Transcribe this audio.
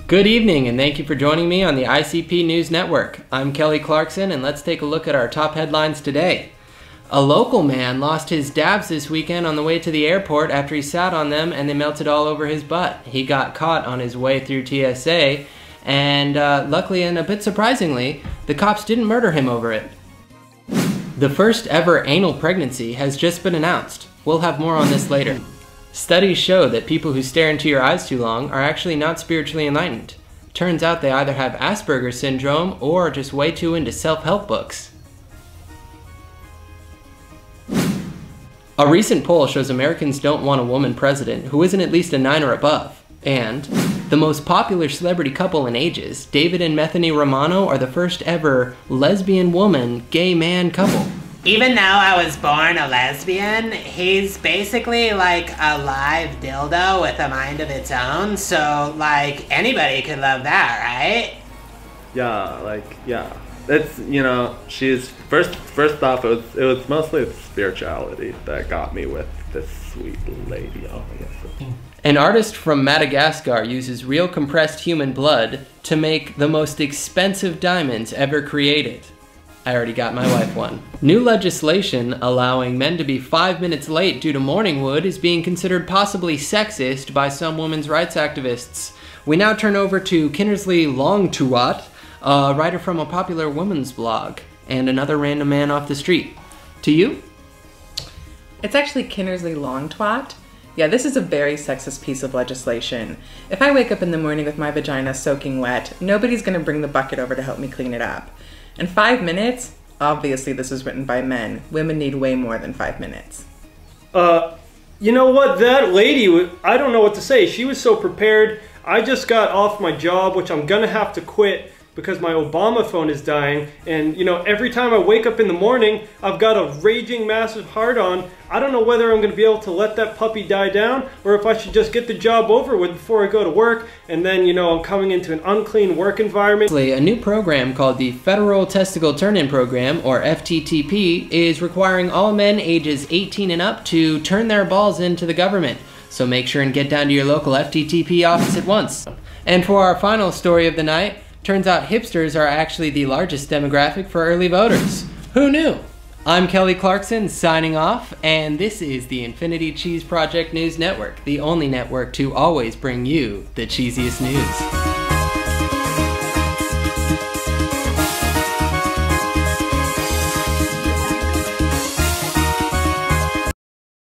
Good evening, and thank you for joining me on the ICP News Network. I'm Kelly Clarkson, and let's take a look at our top headlines today. A local man lost his dabs this weekend on the way to the airport after he sat on them and they melted all over his butt. He got caught on his way through TSA, and luckily and a bit surprisingly, the cops didn't murder him over it. The first ever anal pregnancy has just been announced. We'll have more on this later. Studies show that people who stare into your eyes too long are actually not spiritually enlightened. Turns out they either have Asperger's syndrome or are just way too into self-help books. A recent poll shows Americans don't want a woman president who isn't at least a 9 or above. And the most popular celebrity couple in ages, David and Bethany Romano, are the first ever lesbian woman, gay man couple. Even though I was born a lesbian, he's basically like a live dildo with a mind of its own, so like anybody could love that, right? Yeah. It's, she's first off, it was mostly the spirituality that got me with this sweet lady, obviously. An artist from Madagascar uses real compressed human blood to make the most expensive diamonds ever created. I already got my wife one. New legislation allowing men to be 5 minutes late due to morning wood is being considered possibly sexist by some women's rights activists. We now turn over to Kinnersley Longtuat, a writer from a popular women's blog, and another random man off the street. To you? It's actually Kinnersley Longtwat. Yeah, this is a very sexist piece of legislation. If I wake up in the morning with my vagina soaking wet, nobody's gonna bring the bucket over to help me clean it up. And 5 minutes? Obviously this was written by men. Women need way more than 5 minutes. You know what? That lady, I don't know what to say. She was so prepared. I just got off my job, which I'm gonna have to quit because my Obama phone is dying. And, every time I wake up in the morning, I've got a raging massive heart-on. I don't know whether I'm gonna be able to let that puppy die down or if I should just get the job over with before I go to work. And then, I'm coming into an unclean work environment. A new program called the Federal Testicle Turn-In Program, or FTTP, is requiring all men ages 18 and up to turn their balls into the government. So make sure and get down to your local FTTP office at once. And for our final story of the night, turns out hipsters are actually the largest demographic for early voters. Who knew? I'm Kelly Clarkson signing off, and this is the Infinity Cheese Project News Network, the only network to always bring you the cheesiest news.